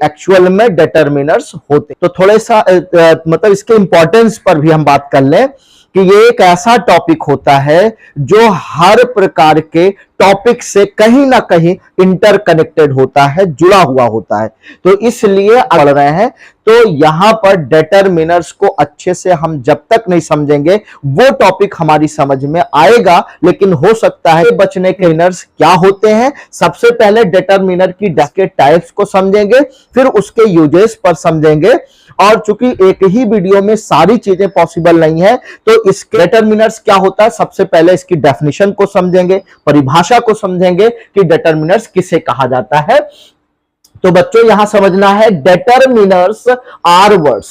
Actual में determiners होते। तो थोड़ा सा मतलब इसके इंपॉर्टेंस पर भी हम बात कर लें कि ये एक ऐसा टॉपिक होता है जो हर प्रकार के टॉपिक से कहीं ना कहीं इंटरकनेक्टेड होता है, जुड़ा हुआ होता है। तो इसलिए पढ़ रहे हैं, तो यहां पर डिटरमिनर्स को अच्छे से हम जब तक नहीं समझेंगे वो टॉपिक हमारी समझ में आएगा। लेकिन हो सकता है बचने के डिटरमिनर्स क्या होते हैं, सबसे पहले डिटरमिनर की के टाइप्स को समझेंगे, फिर उसके यूजेस पर समझेंगे। और चूंकि एक ही वीडियो में सारी चीजें पॉसिबल नहीं है, तो इसके डिटरमिनर्स क्या होता है, सबसे पहले इसकी डेफिनेशन को समझेंगे, परिभाषा को समझेंगे कि डिटरमिनर्स किसे कहा जाता है। तो बच्चों यहां समझना है, डिटरमिनर्स आर वर्ड्स।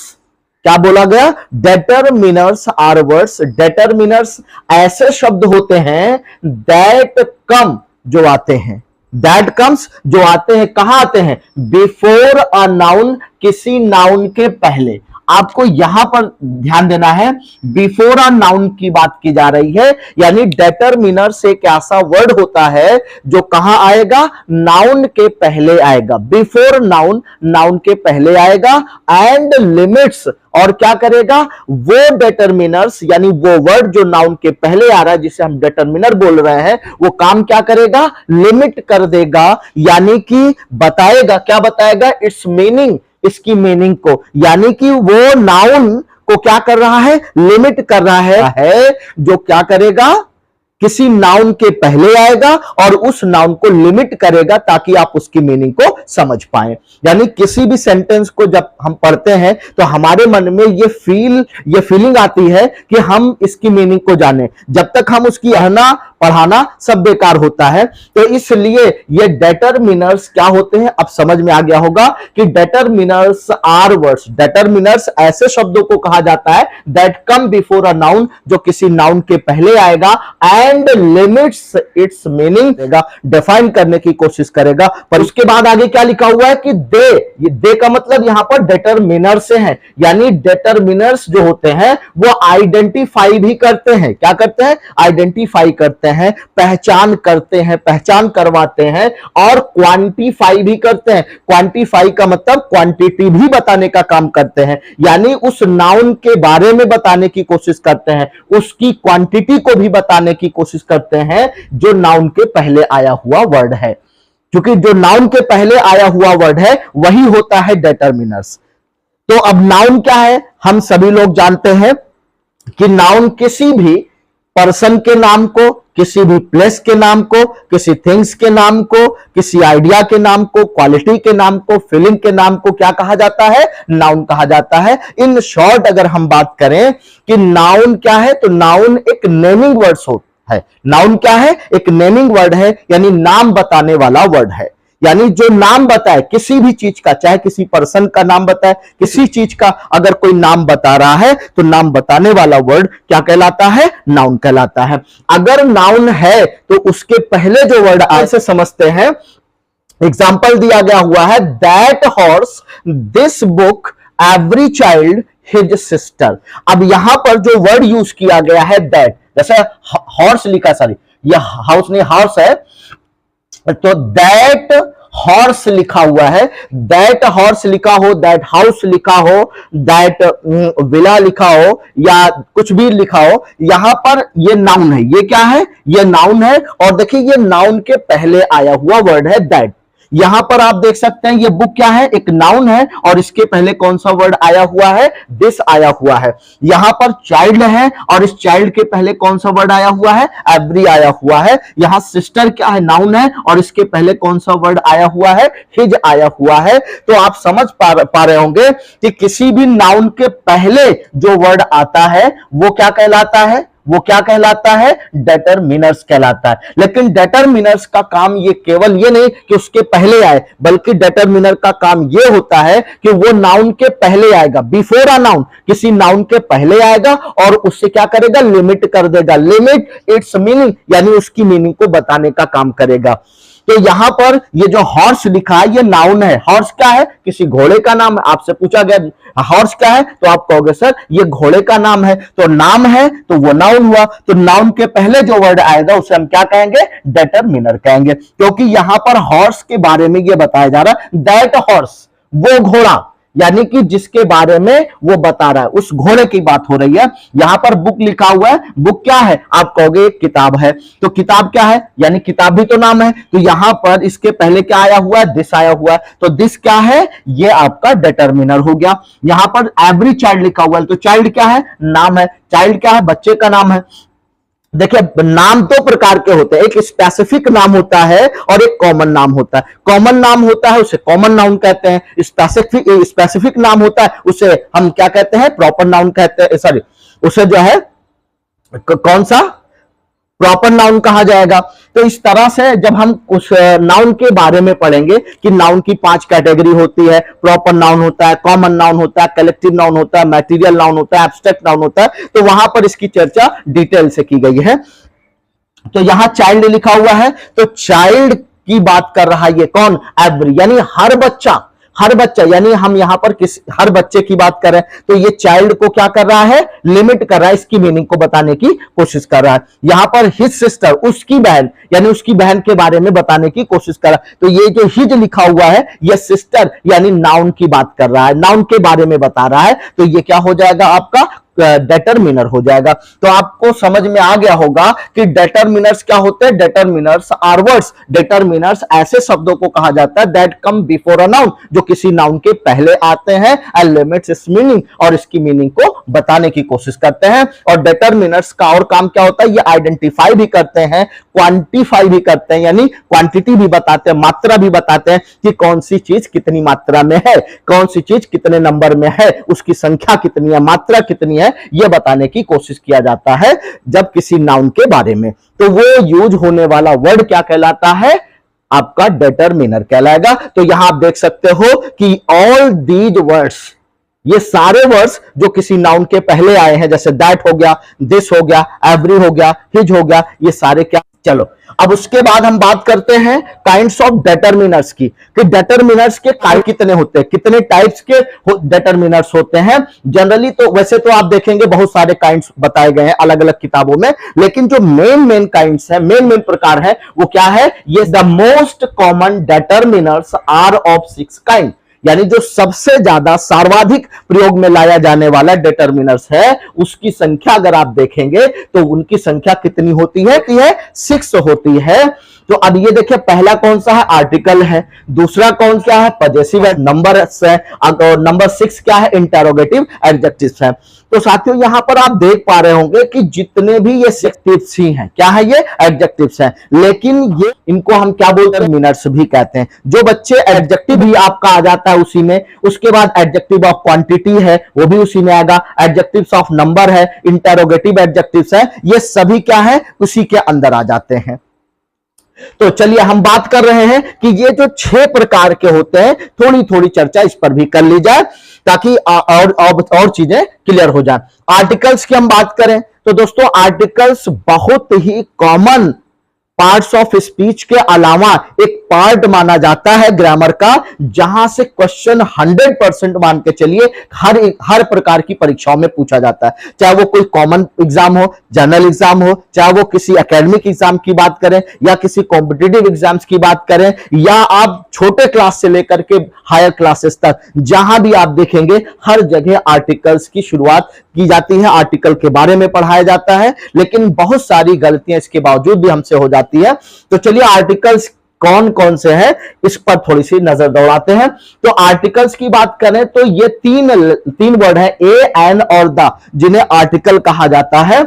क्या बोला गया? Determiners are words. डिटरमिनर्स ऐसे शब्द होते हैं दैट कम, जो आते हैं, दैट कम्स, जो आते हैं, कहां आते हैं? बिफोर अ नाउन, किसी नाउन के पहले। आपको यहां पर ध्यान देना है, बिफोर अ नाउन की बात की जा रही है, यानी डिटरमिनर्स एक ऐसा वर्ड होता है जो कहां आएगा? नाउन के पहले आएगा। बिफोर नाउन, नाउन के पहले आएगा। एंड लिमिट्स, और क्या करेगा? वो डिटरमिनर्स, यानी वो वर्ड जो नाउन के पहले आ रहा है, जिसे हम डिटरमिनर बोल रहे हैं, वो काम क्या करेगा? लिमिट कर देगा, यानी कि बताएगा। क्या बताएगा? इट्स मीनिंग, इसकी मीनिंग को, यानी कि वो नाउन को क्या कर रहा है? लिमिट कर रहा है, जो क्या करेगा? किसी नाउन के पहले आएगा और उस नाउन को लिमिट करेगा ताकि आप उसकी मीनिंग को समझ पाए। यानी किसी भी सेंटेंस को जब हम पढ़ते हैं तो हमारे मन में ये फीलिंग आती है कि हम इसकी मीनिंग को जाने। जब तक हम उसकी पढ़ाना सब बेकार होता है। तो इसलिए ये डिटरमिनर्स क्या होते हैं, अब समझ में आ गया होगा कि डिटरमिनर्स आर वर्ड्स। डिटरमिनर्स ऐसे शब्दों को कहा जाता है that come before a noun, जो किसी नाउन के पहले आएगा, and limits it's meaning, define करने की कोशिश करेगा। पर उसके बाद आगे क्या लिखा हुआ है कि दे, ये दे का मतलब यहां पर डिटरमिनर से है, यानी डिटरमिनर्स जो होते हैं वो आइडेंटिफाई भी करते हैं। क्या करते हैं? आइडेंटिफाई करते हैं, पहचान करते हैं, पहचान करवाते हैं, और क्वांटिफाई भी करते हैं। क्वांटिफाई का मतलब क्वांटिटी भी बताने का काम करते हैं, यानी उस नाउन के बारे में बताने की कोशिश करते हैं, उसकी क्वांटिटी को भी बताने की कोशिश करते हैं जो नाउन के पहले आया हुआ वर्ड है। क्योंकि जो नाउन के पहले आया हुआ वर्ड है वही होता है डिटरमिनर्स। तो अब नाउन क्या है? हम सभी लोग जानते हैं कि नाउन किसी भी पर्सन के नाम को, किसी भी प्लेस के नाम को, किसी थिंग्स के नाम को, किसी आइडिया के नाम को, क्वालिटी के नाम को, फीलिंग के नाम को क्या कहा जाता है? नाउन कहा जाता है। इन शॉर्ट अगर हम बात करें कि नाउन क्या है, तो नाउन एक नेमिंग वर्ड्स होता है। नाउन क्या है? एक नेमिंग वर्ड है, यानी नाम बताने वाला वर्ड है। यानी जो नाम बताए किसी भी चीज का, चाहे किसी पर्सन का नाम बताए, किसी चीज का अगर कोई नाम बता रहा है तो नाम बताने वाला वर्ड क्या कहलाता है? नाउन कहलाता है। अगर नाउन है तो उसके पहले जो वर्ड ऐसे समझते हैं, एग्जाम्पल दिया गया हुआ है, that horse, this book, every child, his sister. अब यहां पर जो वर्ड यूज किया गया है दैट, जैसे हॉर्स लिखा, सॉरी यह हाउस नहीं, हॉर्स है, तो दैट हॉर्स लिखा हुआ है, दैट हॉर्स लिखा हो, दैट हाउस लिखा हो, दैट विला लिखा हो, या कुछ भी लिखा हो, यहां पर ये नाउन है। ये क्या है? ये नाउन है। और देखिए ये नाउन के पहले आया हुआ वर्ड है दैट। यहां पर आप देख सकते हैं ये बुक क्या है? एक नाउन है, और इसके पहले कौन सा वर्ड आया हुआ है? दिस आया हुआ है। यहां पर चाइल्ड है, और इस चाइल्ड के पहले कौन सा वर्ड आया हुआ है? एवरी आया हुआ है। यहां सिस्टर क्या है? नाउन है, और इसके पहले कौन सा वर्ड आया हुआ है? हिज आया हुआ है। तो आप समझ पा रहे होंगे कि किसी भी नाउन के पहले जो वर्ड आता है वो क्या कहलाता है? वो क्या कहलाता है? डिटरमिनर्स कहलाता है। लेकिन डिटरमिनर्स का काम ये केवल ये नहीं कि उसके पहले आए, बल्कि डिटरमिनर का काम ये होता है कि वो नाउन के पहले आएगा, बिफोर अ नाउन, किसी नाउन के पहले आएगा और उससे क्या करेगा? लिमिट कर देगा। लिमिट इट्स मीनिंग, यानी उसकी मीनिंग को बताने का काम करेगा। तो यहां पर ये जो हॉर्स लिखा है ये नाउन है। हॉर्स क्या है? किसी घोड़े का नाम है। आपसे पूछा गया हॉर्स क्या है, तो आप कहोगे सर ये घोड़े का नाम है। तो नाम है तो वो नाउन हुआ। तो नाउन के पहले जो वर्ड आएगा उसे हम क्या कहेंगे? डिटरमिनर कहेंगे, क्योंकि यहां पर हॉर्स के बारे में ये बताया जा रहा है दैट हॉर्स, वो घोड़ा, यानी कि जिसके बारे में वो बता रहा है, उस घोड़े की बात हो रही है। यहां पर बुक लिखा हुआ है, बुक क्या है? आप कहोगे किताब है, तो किताब क्या है? यानी किताब भी तो नाम है। तो यहां पर इसके पहले क्या आया हुआ है? दिस आया हुआ है, तो दिस क्या है? ये आपका डिटर्मिनर हो गया। यहां पर एवरी चाइल्ड लिखा हुआ है, तो चाइल्ड क्या है? नाम है। चाइल्ड क्या है? बच्चे का नाम है। देखिए, नाम दो प्रकार के होते हैं, एक स्पेसिफिक नाम होता है और एक कॉमन नाम होता है। कॉमन नाम होता है उसे कॉमन नाउन कहते हैं, स्पेसिफिक नाम होता है उसे हम क्या कहते हैं? प्रॉपर नाउन कहते हैं, सॉरी, उसे जो है कौन सा? प्रॉपर नाउन कहा जाएगा। तो इस तरह से जब हम उस नाउन के बारे में पढ़ेंगे कि नाउन की 5 कैटेगरी होती है, प्रॉपर नाउन होता है, कॉमन नाउन होता है, कलेक्टिव नाउन होता है, मैटेरियल नाउन होता है, एब्स्ट्रैक्ट नाउन होता है, तो वहां पर इसकी चर्चा डिटेल से की गई है। तो यहां चाइल्ड लिखा हुआ है, तो चाइल्ड की बात कर रहा है ये कौन? एवरी, यानी हर बच्चा, हर बच्चा, यानी हम यहां पर हर बच्चे की बात कर रहे हैं, तो ये चाइल्ड को क्या कर रहा है? लिमिट कर रहा है, इसकी मीनिंग को बताने की कोशिश कर रहा है। यहां पर हिज सिस्टर, उसकी बहन, यानी उसकी बहन के बारे में बताने की कोशिश कर रहा है। तो ये जो हिज लिखा हुआ है, ये सिस्टर यानी नाउन की बात कर रहा है, नाउन के बारे में बता रहा है, तो ये क्या हो जाएगा? आपका डेटरमिनर हो जाएगा। तो आपको समझ में आ गया होगा कि डेटरमिनर्स क्या होते हैं? डेटरमिनर्स आर वर्ड्स, डेटरमिनर्स ऐसे शब्दों को कहा जाता है that come before a noun, जो किसी नाउन के पहले आते हैं, एंड लिमिट्स इट्स मीनिंग, और इसकी मीनिंग को बताने की कोशिश करते हैं। और डेटरमिनर्स का और काम क्या होता है? ये आइडेंटिफाई भी करते हैं, क्वांटिफाई भी करते हैं, यानी क्वांटिटी भी बताते हैं, मात्रा भी बताते हैं कि कौन सी चीज कितनी मात्रा में है, कौन सी चीज कितने नंबर में है, उसकी संख्या कितनी है, मात्रा कितनी है, यह बताने की कोशिश किया जाता है जब किसी नाउन के बारे में। तो वो यूज होने वाला वर्ड क्या कहलाता है? आपका डेटरमिनर कहलाएगा। तो यहां आप देख सकते हो कि ऑल दीज वर्ड्स, ये सारे वर्ड्स जो किसी नाउन के पहले आए हैं, जैसे दैट हो गया, दिस हो गया, एवरी हो गया, हिज हो गया, ये सारे क्या? चलो, अब उसके बाद हम बात करते हैं काइंड्स ऑफ डेटरमिनर्स की, कि डेटरमिनर्स के काइंड कितने होते हैं, कितने टाइप्स के डेटरमिनर्स होते हैं। जनरली तो वैसे तो आप देखेंगे बहुत सारे काइंड्स बताए गए हैं अलग अलग किताबों में, लेकिन जो मेन काइंड्स है, मेन प्रकार है, वो क्या है? ये the most common determiners are of 6 kind, यानी जो सबसे ज्यादा सर्वाधिक प्रयोग में लाया जाने वाला डेटरमिनर्स है, उसकी संख्या अगर आप देखेंगे तो उनकी संख्या कितनी होती है? कि है 6 होती है। तो अब ये देखिए, पहला कौन सा है? आर्टिकल है। दूसरा कौन क्या है? पजेसिव है। नंबर है, नंबर 6 क्या है? इंटेरोगेटिव एडजेक्टिव्स है। तो साथियों, यहां पर आप देख पा रहे होंगे कि जितने भी ये एडजेक्टिव्स ही हैं, क्या है? ये एडजेक्टिव्स हैं, लेकिन ये इनको हम क्या बोलते हैं? मिनर्स भी कहते हैं। जो बच्चे एडजेक्टिव भी आपका आ जाता है उसी में, उसके बाद एडजेक्टिव ऑफ क्वांटिटी है, वो भी उसी में आएगा, एडजेक्टिव्स ऑफ नंबर है, इंटेरोगेटिव एडजेक्टिव्स है, ये सभी क्या है? उसी के अंदर आ जाते हैं। तो चलिए हम बात कर रहे हैं कि ये जो 6 प्रकार के होते हैं, थोड़ी थोड़ी चर्चा इस पर भी कर ली जाए ताकि और चीजें क्लियर हो जाए। आर्टिकल्स की हम बात करें तो दोस्तों, आर्टिकल्स बहुत ही कॉमन पार्ट्स ऑफ स्पीच के अलावा एक पार्ट माना जाता है ग्रामर का, जहां से क्वेश्चन 100% मान के चलिए हर प्रकार की परीक्षाओं में पूछा जाता है, चाहे वो कोई कॉमन एग्जाम हो, जनरल एग्जाम हो, चाहे वो किसी एकेडमिक एग्जाम की बात करें या किसी कॉम्पिटिटिव एग्जाम्स की बात करें, या आप छोटे क्लास से लेकर के हायर क्लासेस तक जहां भी आप देखेंगे हर जगह आर्टिकल्स की शुरुआत की जाती है, आर्टिकल के बारे में पढ़ाया जाता है। लेकिन बहुत सारी गलतियां इसके बावजूद भी हमसे हो जाती है। तो चलिए आर्टिकल्स कौन कौन से हैं इस पर थोड़ी सी नजर दौड़ाते हैं। तो आर्टिकल्स की बात करें तो ये तीन वर्ड है, ए, एन और द, जिन्हें आर्टिकल कहा जाता है।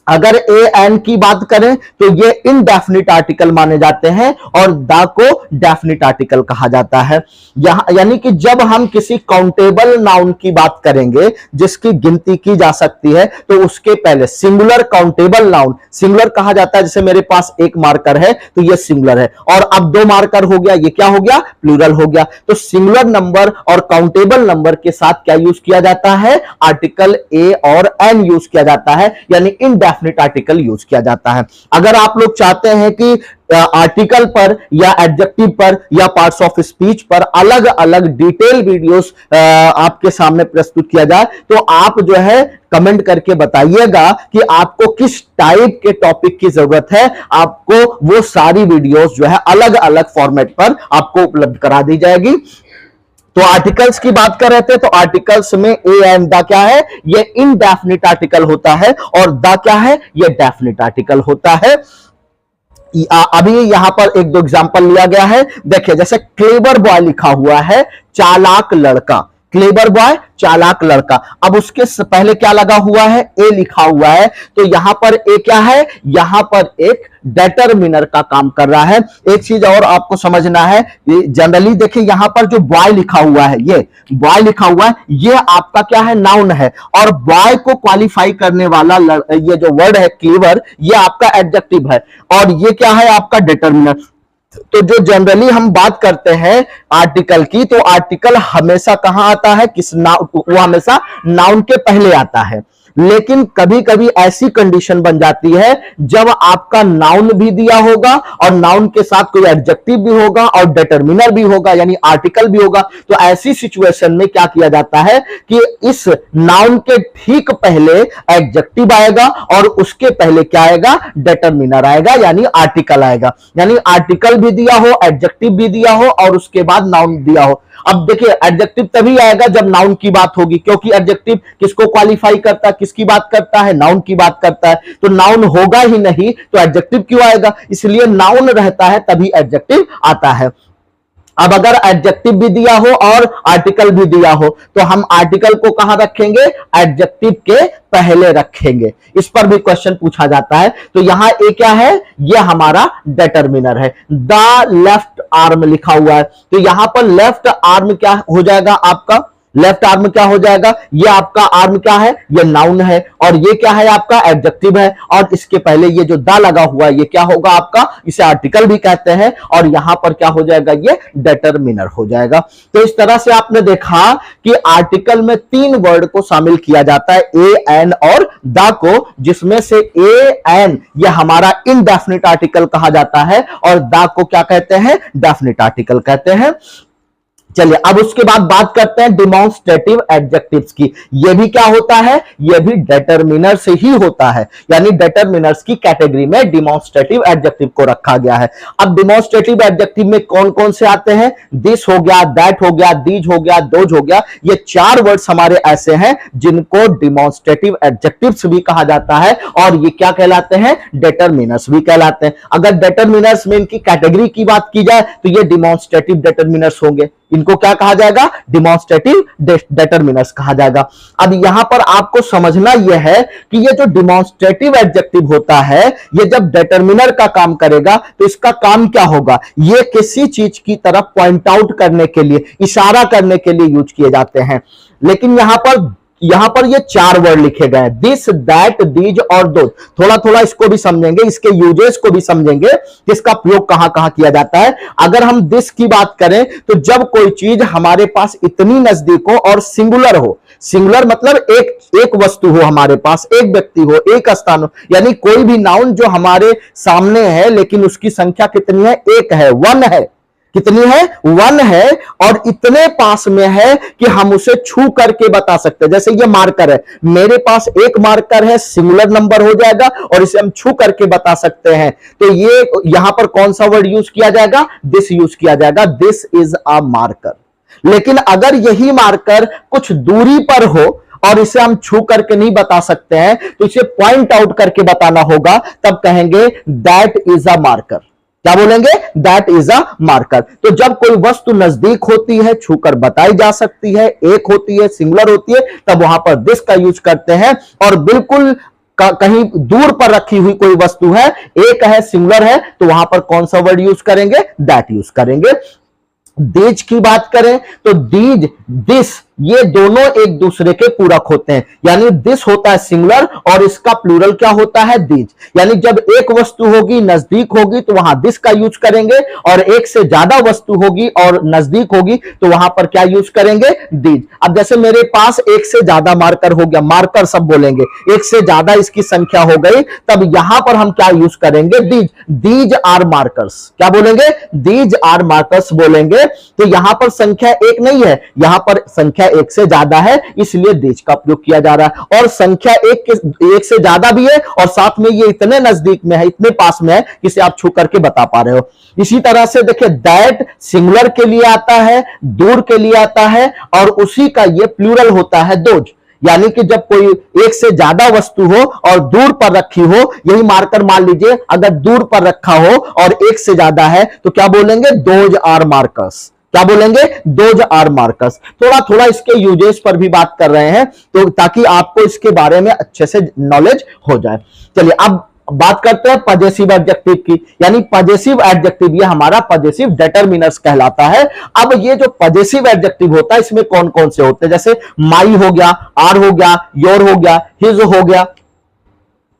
अगर ए एन की बात करें तो ये इनडेफिनिट आर्टिकल माने जाते हैं और द को डेफिनिट आर्टिकल कहा जाता है। यानी कि जब हम किसी काउंटेबल नाउन की बात करेंगे जिसकी गिनती की जा सकती है, तो उसके पहले सिंगुलर काउंटेबल नाउन, सिंगुलर कहा जाता है। जैसे मेरे पास एक मार्कर है तो ये सिंगुलर है, और अब 2 मार्कर हो गया, ये क्या हो गया? प्लूरल हो गया। तो सिंगुलर नंबर और काउंटेबल नंबर के साथ क्या यूज किया जाता है? आर्टिकल ए और एन यूज किया जाता है, यानी इनडेफिनिट आर्टिकल यूज किया जाता है। अगर आप लोग चाहते हैं कि आर्टिकल पर या एडजेक्टिव पर या पार्ट्स ऑफ स्पीच पर अलग अलग डिटेल वीडियोस आपके सामने प्रस्तुत किया जाए, तो आप जो है कमेंट करके बताइएगा कि आपको किस टाइप के टॉपिक की जरूरत है। आपको वो सारी वीडियोस जो है अलग अलग फॉर्मेट पर आपको उपलब्ध करा दी जाएगी। तो आर्टिकल्स की बात कर रहे थे, तो आर्टिकल्स में ए एंड द क्या है, ये इनडेफिनिट आर्टिकल होता है, और द क्या है, ये डेफिनिट आर्टिकल होता है। अभी यहां पर एक दो एग्जांपल लिया गया है, देखिए जैसे क्लेवर बॉय लिखा हुआ है, चालाक लड़का, क्लेवर बॉय चालाक लड़का। अब उसके पहले क्या लगा हुआ है, ए लिखा हुआ है, तो यहां पर ए क्या है, यहां पर एक डेटरमिनर का काम कर रहा है। एक चीज और आपको समझना है, जनरली देखिए यहां पर जो बॉय लिखा हुआ है, ये बॉय लिखा हुआ है, ये आपका क्या है, नाउन है, और बॉय को क्वालिफाई करने वाला ये जो वर्ड है क्लेवर, ये आपका एडजेक्टिव है, और ये क्या है, आपका डेटरमिनर। तो जो जनरली हम बात करते हैं आर्टिकल की, तो आर्टिकल हमेशा कहां आता है, वो हमेशा नाउन के पहले आता है। लेकिन कभी कभी ऐसी कंडीशन बन जाती है जब आपका नाउन भी दिया होगा और नाउन के साथ कोई एडजेक्टिव भी होगा और डिटरमिनर भी होगा, यानी आर्टिकल भी होगा। तो ऐसी सिचुएशन में क्या किया जाता है कि इस नाउन के ठीक पहले एडजेक्टिव आएगा और उसके पहले क्या आएगा, डिटरमिनर आएगा, यानी आर्टिकल आएगा। यानी आर्टिकल भी दिया हो, एडजेक्टिव भी दिया हो और उसके बाद नाउन दिया हो। अब देखिए एडजेक्टिव तभी आएगा जब नाउन की बात होगी, क्योंकि एडजेक्टिव किसको क्वालिफाई करता है, किसकी बात करता है, नाउन की बात करता है। तो नाउन होगा ही नहीं तो एडजेक्टिव क्यों आएगा, इसलिए नाउन रहता है तभी एडजेक्टिव आता है। अब अगर एडजेक्टिव भी दिया हो और आर्टिकल भी दिया हो, तो हम आर्टिकल को कहां रखेंगे, एडजेक्टिव के पहले रखेंगे। इस पर भी क्वेश्चन पूछा जाता है। तो यहां ए क्या है, ये हमारा डिटरमिनर है। द लेफ्ट आर्म लिखा हुआ है, तो यहां पर लेफ्ट आर्म क्या हो जाएगा, आपका लेफ्ट आर्म क्या हो जाएगा, ये आपका आर्म क्या है, ये नाउन है, और ये क्या है, आपका एडजेक्टिव है, और इसके पहले ये जो द लगा हुआ है ये क्या होगा आपका, इसे आर्टिकल भी कहते हैं, और यहां पर क्या हो जाएगा, ये डिटरमिनर हो जाएगा। तो इस तरह से आपने देखा कि आर्टिकल में तीन वर्ड को शामिल किया जाता है, ए, एन और द को, जिसमें से ए, एन ये हमारा इनडेफिनिट आर्टिकल कहा जाता है और द को क्या कहते हैं, डेफिनिट आर्टिकल कहते हैं। चलिए अब उसके बाद बात करते हैं डिमॉन्स्ट्रेटिव एडजेक्टिव्स की। यह भी क्या होता है, यह भी डिटरमिनर से ही होता है, यानी डिटरमिनर्स की कैटेगरी में डिमॉन्स्ट्रेटिव एडजेक्टिव को रखा गया है। अब डिमॉन्स्ट्रेटिव एडजेक्टिव में कौन कौन से आते हैं, दिस हो गया, दैट हो गया, दीज हो गया, दोज हो गया। ये चार वर्ड्स हमारे ऐसे हैं जिनको डिमॉन्स्ट्रेटिव एडजेक्टिव्स भी कहा जाता है, और ये क्या कहलाते हैं, डिटरमिनर्स भी कहलाते हैं। अगर डिटरमिनर्स में इनकी कैटेगरी की बात की जाए तो ये डिमॉन्स्ट्रेटिव डिटरमिनर्स होंगे, इनको क्या कहा जाएगा, डिमॉन्स्ट्रेटिव डिटरमिनर्स कहा जाएगा। अब यहां पर आपको समझना यह है कि ये जो डिमॉन्स्ट्रेटिव एडजेक्टिव होता है, ये जब डिटरमिनर का काम करेगा तो इसका काम क्या होगा, ये किसी चीज की तरफ पॉइंट आउट करने के लिए, इशारा करने के लिए यूज किए जाते हैं। लेकिन यहां पर ये चार वर्ड लिखे गए हैं, दिस, दैट, दीज और दोज। थोड़ा थोड़ा इसको भी समझेंगे, इसके यूजेस को भी समझेंगे कि इसका प्रयोग कहां कहां किया जाता है। अगर हम दिस की बात करें तो जब कोई चीज हमारे पास इतनी नजदीक हो और सिंगुलर हो, सिंगुलर मतलब एक वस्तु हो हमारे पास, एक व्यक्ति हो, एक स्थान हो, यानी कोई भी नाउन जो हमारे सामने है लेकिन उसकी संख्या कितनी है, एक है, वन है। कितनी है, वन है, और इतने पास में है कि हम उसे छू करके बता सकते हैं। जैसे ये मार्कर है, मेरे पास एक मार्कर है, सिंगुलर नंबर हो जाएगा और इसे हम छू करके बता सकते हैं। तो ये यहां पर कौन सा वर्ड यूज किया जाएगा, दिस यूज किया जाएगा, दिस इज अ मार्कर। लेकिन अगर यही मार्कर कुछ दूरी पर हो और इसे हम छू करके नहीं बता सकते हैं, तो इसे पॉइंट आउट करके बताना होगा, तब कहेंगे दैट इज अ मार्कर। क्या बोलेंगे, दैट इज अ मार्कर। तो जब कोई वस्तु नजदीक होती है, छूकर बताई जा सकती है, एक होती है, सिंगुलर होती है, तब वहां पर दिस का यूज करते हैं। और बिल्कुल कहीं दूर पर रखी हुई कोई वस्तु है, एक है, सिंगुलर है, तो वहां पर कौन सा वर्ड यूज करेंगे, दैट यूज करेंगे। दीज की बात करें तो दीज, दिस, ये दोनों एक दूसरे के पूरक होते हैं, यानी दिस होता है सिंगुलर और इसका प्लूरल क्या होता है, दीज। यानी जब एक वस्तु होगी, नजदीक होगी, तो वहां दिस का यूज करेंगे, और एक से ज्यादा वस्तु होगी और नजदीक होगी तो वहां पर क्या यूज करेंगे, दीज। अब जैसे मेरे पास एक से ज्यादा मार्कर हो गया, मार्कर सब बोलेंगे, एक से ज्यादा इसकी संख्या हो गई, तब यहां पर हम क्या यूज करेंगे, दीज। दीज आर मार्कर्स, क्या बोलेंगे, दीज आर मार्कर्स बोलेंगे। तो यहां पर संख्या एक नहीं है, यहां पर संख्या एक से ज्यादा है, इसलिए देज का प्रयोग किया जा रहा है। और संख्या एक से ज्यादा भी है और साथ में ये इतने नजदीक में है, इतने पास में है कि इसे आप छू करके बता पा रहे हो। इसी तरह से देखिए दैट सिंगुलर के लिए आता है, दूर के लिए आता है, और उसी का ये प्लूरल होता है दोज। यानी कि जब कोई एक से ज्यादा वस्तु हो और दूर पर रखी हो, यही मार्कर मान लीजिए अगर दूर पर रखा हो और एक से ज्यादा है तो क्या बोलेंगे, दोज आर मार्कर्स। क्या बोलेंगे, दोज आर मार्कर्स। थोड़ा थोड़ा इसके यूजेस पर भी बात कर रहे हैं तो ताकि आपको इसके बारे में अच्छे से नॉलेज हो जाए। चलिए अब बात करते हैं पजेसिव एडजेक्टिव की, यानी पजेसिव एडजेक्टिव ये हमारा पजेसिव डिटरमिनर्स कहलाता है। अब ये जो पजेसिव एडजेक्टिव होता है इसमें कौन कौन से होते हैं, जैसे माई हो गया, आर हो गया, योर हो गया, हिज हो गया,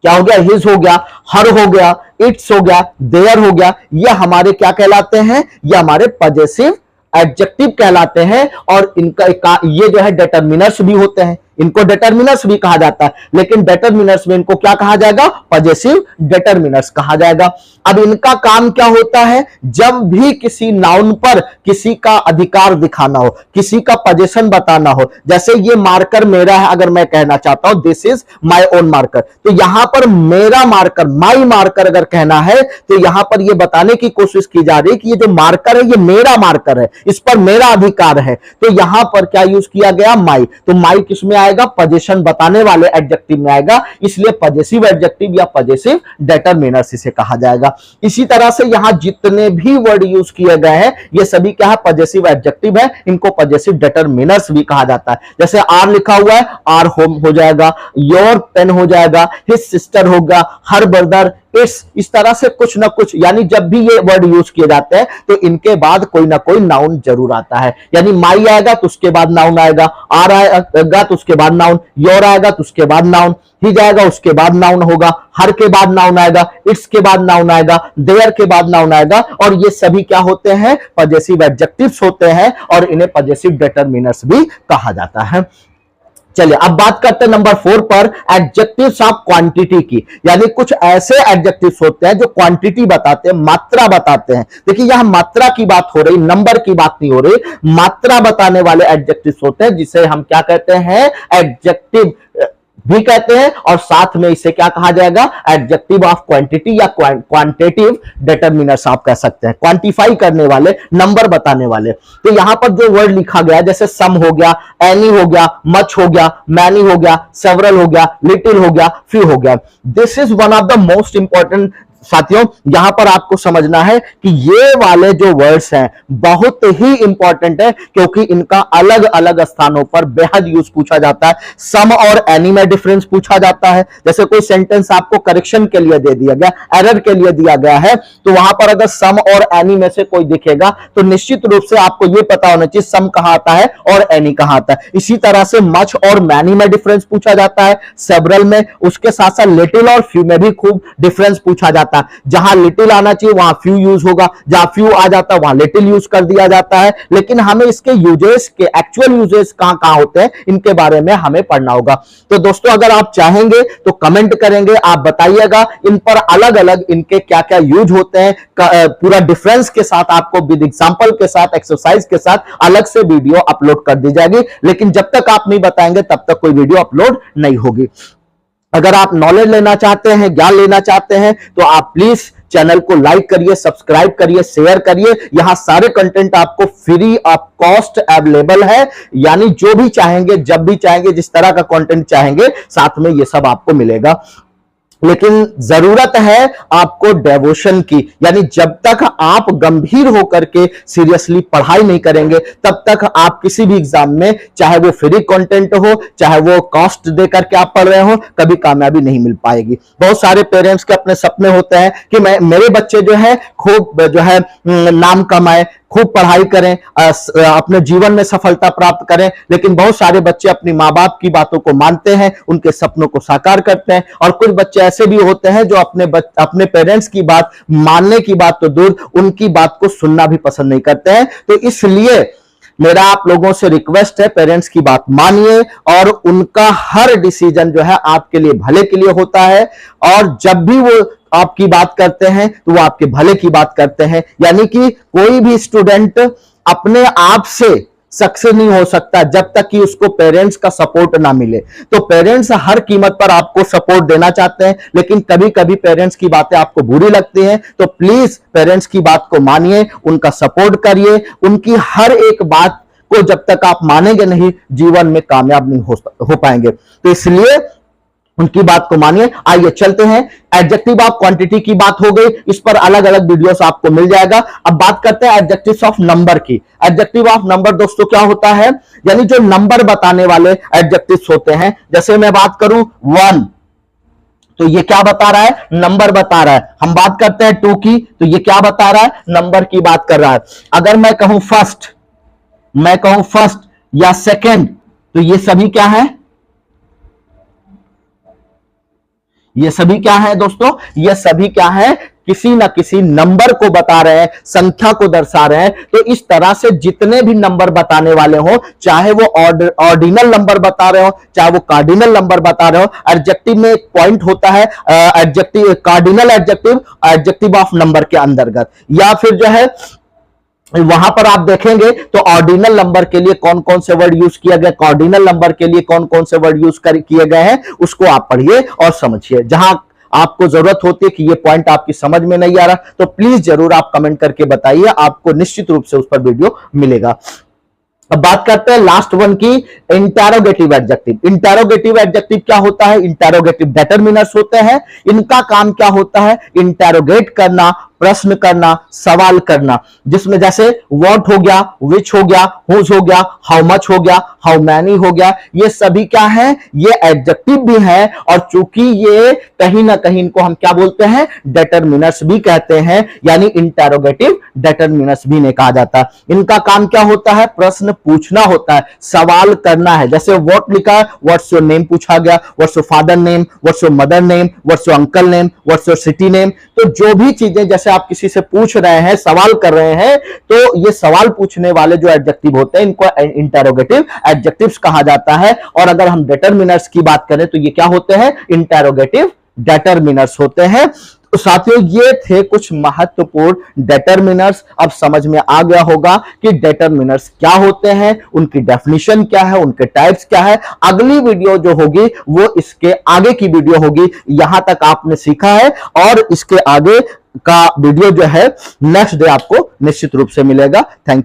क्या हो गया, हिज हो गया, हर हो गया, इट्स हो गया, देयर हो गया, ये हमारे क्या कहलाते हैं, ये हमारे पजेसिव एडजेक्टिव कहलाते हैं। और इनका ये जो है डिटरमिनर्स भी होते हैं, इनको डिटरमिनर्स भी कहा जाता है, लेकिन डिटरमिनर्स में इनको क्या कहा जाएगा, पजेसिव डिटरमिनर्स कहा जाएगा। अब इनका काम क्या होता है, जब भी किसी नाउन पर किसी का अधिकार दिखाना हो, किसी का पोजीशन बताना हो, जैसे ये मार्कर मेरा है, अगर मैं कहना चाहता हूं this is my own marker, तो यहां पर मेरा मार्कर, माई मार्कर अगर कहना है तो यहां पर यह बताने की कोशिश की जा रही है कि ये जो मार्कर है ये मेरा मार्कर है, इस पर मेरा अधिकार है। तो यहां पर क्या यूज किया गया, माई। तो माई किसमें आएगा, पोजीशन बताने वाले एडजेक्टिव में आएगा, इसलिए पजेसिव एडजेक्टिव या पजेसिव डिटरमिनर्स इसे कहा जाएगा। इसी तरह से यहां जितने भी वर्ड यूज किए गए हैं ये सभी क्या है, पजेसिव एडजेक्टिव है, इनको पजेसिव डिटरमिनर्स भी कहा जाता है। जैसे आर लिखा हुआ है, आर होम हो जाएगा, योर पेन हो जाएगा, हिज सिस्टर होगा, हर ब्रदर, इस तरह से कुछ ना कुछ, यानी जब भी ये वर्ड यूज किए जाते हैं तो इनके बाद कोई ना कोई नाउन जरूर आता है। यानी माई आएगा तो उसके बाद नाउन आएगा, आर आएगा तो उसके बाद नाउन, योर आएगा तो उसके बाद नाउन, हिज आएगा उसके बाद नाउन होगा, हर के बाद नाउन आएगा, इट्स के बाद नाउन आएगा, देयर के बाद नाउन आएगा। और ये सभी क्या होते हैं, पजेसिव एडजेक्टिव्स होते हैं और इन्हें पजेसिव डिटरमिनर्स भी कहा जाता है। चलिए अब बात करते हैं नंबर 4 पर, एडजेक्टिव्स ऑफ क्वांटिटी की। यानी कुछ ऐसे एडजेक्टिव्स होते हैं जो क्वांटिटी बताते हैं, मात्रा बताते हैं। देखिए यहां मात्रा की बात हो रही, नंबर की बात नहीं हो रही, मात्रा बताने वाले एडजेक्टिव्स होते हैं जिसे हम क्या कहते हैं, एडजेक्टिव भी कहते हैं, और साथ में इसे क्या कहा जाएगा, एडजेक्टिव ऑफ क्वांटिटी या क्वांटिटेटिव डिटरमिनर्स आप कह सकते हैं, क्वांटिफाई करने वाले, नंबर बताने वाले। तो यहां पर जो वर्ड लिखा गया जैसे सम हो गया, एनी हो गया, मच हो गया, मैनी हो गया, सेवरल हो गया, लिटिल हो गया, फ्यू हो गया, this is one of the most important. साथियों यहां पर आपको समझना है कि ये वाले जो वर्ड्स हैं बहुत ही इंपॉर्टेंट है, क्योंकि इनका अलग अलग स्थानों पर बेहद यूज पूछा जाता है। सम और एनी में डिफरेंस पूछा जाता है, जैसे कोई सेंटेंस आपको करेक्शन के लिए दे दिया गया, एरर के लिए दिया गया है, तो वहां पर अगर सम और एनी में से कोई दिखेगा तो निश्चित रूप से आपको यह पता होना चाहिए सम कहां आता है और एनी कहां आता है। इसी तरह से मच और मैनी में डिफरेंस पूछा जाता है, सेवरल में, उसके साथ साथ लिटिल और फ्यू में भी खूब डिफरेंस पूछा जाता है। जहां लिटिल आना चाहिए वहां फ्यू यूज होगा, जहां फ्यू आ जाता है वहां लिटिल यूज कर दिया जाता है। लेकिन हमें इसके यूजेस के एक्चुअल यूजेस कहां कहां होते हैं इनके बारे में हमें पढ़ना होगा। तो दोस्तों अगर आप चाहेंगे तो कमेंट करेंगे, आप बताइएगा इन पर अलग अलग इनके क्या क्या यूज होते हैं, पूरा डिफरेंस के साथ आपको विद एग्जांपल के साथ, एक्सरसाइज के साथ अलग से वीडियो अपलोड कर दी जाएगी। लेकिन जब तक आप नहीं बताएंगे तब तक कोई वीडियो अपलोड नहीं होगी। अगर आप नॉलेज लेना चाहते हैं, ज्ञान लेना चाहते हैं, तो आप प्लीज चैनल को लाइक करिए, सब्सक्राइब करिए, शेयर करिए। यहां सारे कंटेंट आपको फ्री ऑफ कॉस्ट अवेलेबल है, यानी जो भी चाहेंगे, जब भी चाहेंगे, जिस तरह का कंटेंट चाहेंगे, साथ में ये सब आपको मिलेगा। लेकिन जरूरत है आपको डेवोशन की, यानी जब तक आप गंभीर होकर के सीरियसली पढ़ाई नहीं करेंगे तब तक आप किसी भी एग्जाम में, चाहे वो फ्री कंटेंट हो, चाहे वो कॉस्ट देकर के आप पढ़ रहे हो, कभी कामयाबी नहीं मिल पाएगी। बहुत सारे पेरेंट्स के अपने सपने होते हैं कि मेरे बच्चे जो है खूब जो है नाम कमाए, खूब पढ़ाई करें, अपने जीवन में सफलता प्राप्त करें। लेकिन बहुत सारे बच्चे अपनी माँ बाप की बातों को मानते हैं, उनके सपनों को साकार करते हैं, और कुछ बच्चे ऐसे भी होते हैं जो अपने पेरेंट्स की बात मानने की बात तो दूर, उनकी बात को सुनना भी पसंद नहीं करते हैं। तो इसलिए मेरा आप लोगों से रिक्वेस्ट है, पेरेंट्स की बात मानिए, और उनका हर डिसीजन जो है आपके लिए भले के लिए होता है, और जब भी वो आपकी बात करते हैं तो वो आपके भले की बात करते हैं। यानी कि कोई भी स्टूडेंट अपने आप से सक्सेस नहीं हो सकता जब तक कि उसको पेरेंट्स का सपोर्ट ना मिले। तो पेरेंट्स हर कीमत पर आपको सपोर्ट देना चाहते हैं, लेकिन कभी कभी पेरेंट्स की बातें आपको बुरी लगती हैं, तो प्लीज पेरेंट्स की बात को मानिए, उनका सपोर्ट करिए। उनकी हर एक बात को जब तक आप मानेंगे नहीं, जीवन में कामयाब नहीं हो पाएंगे। तो इसलिए उनकी बात को मानिए। आइए चलते हैं, एडजेक्टिव ऑफ क्वांटिटी की बात हो गई, इस पर अलग अलग वीडियोस आपको मिल जाएगा। अब बात करते हैं एडजेक्टिव्स ऑफ नंबर की। एडजेक्टिव ऑफ नंबर दोस्तों क्या होता है, यानी जो नंबर बताने वाले एडजेक्टिव्स होते हैं। जैसे मैं बात करूं 1, तो ये क्या बता रहा है, नंबर बता रहा है। हम बात करते हैं 2 की, तो ये क्या बता रहा है, नंबर की बात कर रहा है। अगर मैं कहूं फर्स्ट या सेकंड, तो ये सभी क्या है, ये सभी क्या है दोस्तों, ये सभी क्या है, किसी ना किसी नंबर को बता रहे हैं, संख्या को दर्शा रहे हैं। तो इस तरह से जितने भी नंबर बताने वाले हो, चाहे वो ऑर्डिनल नंबर बता रहे हो, चाहे वो कार्डिनल नंबर बता रहे हो, एडजेक्टिव में एक पॉइंट होता है, adjective cardinal adjective of number के अंतर्गत। या फिर जो है वहां पर आप देखेंगे तो ऑर्डिनल नंबर के लिए कौन कौन से वर्ड यूज किया गया, कार्डिनल नंबर के लिए कौन कौन से वर्ड यूज किए गए हैं, उसको आप पढ़िए और समझिए। जहां आपको जरूरत होती है कि ये पॉइंट आपकी समझ में नहीं आ रहा, तो प्लीज जरूर आप कमेंट करके बताइए, आपको निश्चित रूप से उस पर वीडियो मिलेगा। अब बात करते हैं लास्ट वन की, इंटेरोगेटिव एडजेक्टिव। इंटेरोगेटिव एडजेक्टिव क्या होता है, इंटेरोगेटिव डिटरमिनर्स होते हैं। इनका काम क्या होता है, इंटेरोगेट करना, प्रश्न करना, सवाल करना। जिसमें जैसे व्हाट हो गया, विच हो गया, हुज हो गया, हाउ मच हो गया, हाउ मैनी हो गया, ये सभी क्या है, ये एडजेक्टिव भी है। और चूंकि ये कहीं ना कहीं इनको हम क्या बोलते हैं, डिटरमिनर्स भी कहते हैं, यानी इंटेरोगेटिव डिटरमिनर्स भी नहीं कहा जाता। इनका काम क्या होता है, प्रश्न पूछना होता है, सवाल करना है। जैसे व्हाट लिखा है, व्हाट्स योर नेम पूछा गया, what's your father name, what's your mother name, what's your uncle name, what's your city name. तो जो भी चीजें जैसे आप किसी से पूछ रहे हैं, सवाल कर रहे हैं, तो ये सवाल पूछने वाले जो एडजेक्टिव होते हैं, इनको इंटेरोगेटिव एडजेक्टिव्स कहा जाता है। और अगर हम डिटरमिनर्स की बात करें तो ये क्या होते हैं, इंटेरोगेटिव डिटरमिनर्स होते हैं। तो साथियों ये थे कुछ महत्वपूर्ण डिटरमिनर्स। अब समझ में आ गया होगा कि डिटरमिनर्स क्या होते हैं, उनकी डेफिनेशन क्या है, उनके टाइप्स क्या है। अगली वीडियो जो होगी वो इसके आगे की वीडियो होगी। यहां तक आपने सीखा है, और इसके आगे का वीडियो जो है नेक्स्ट डे आपको निश्चित रूप से मिलेगा। Thank you.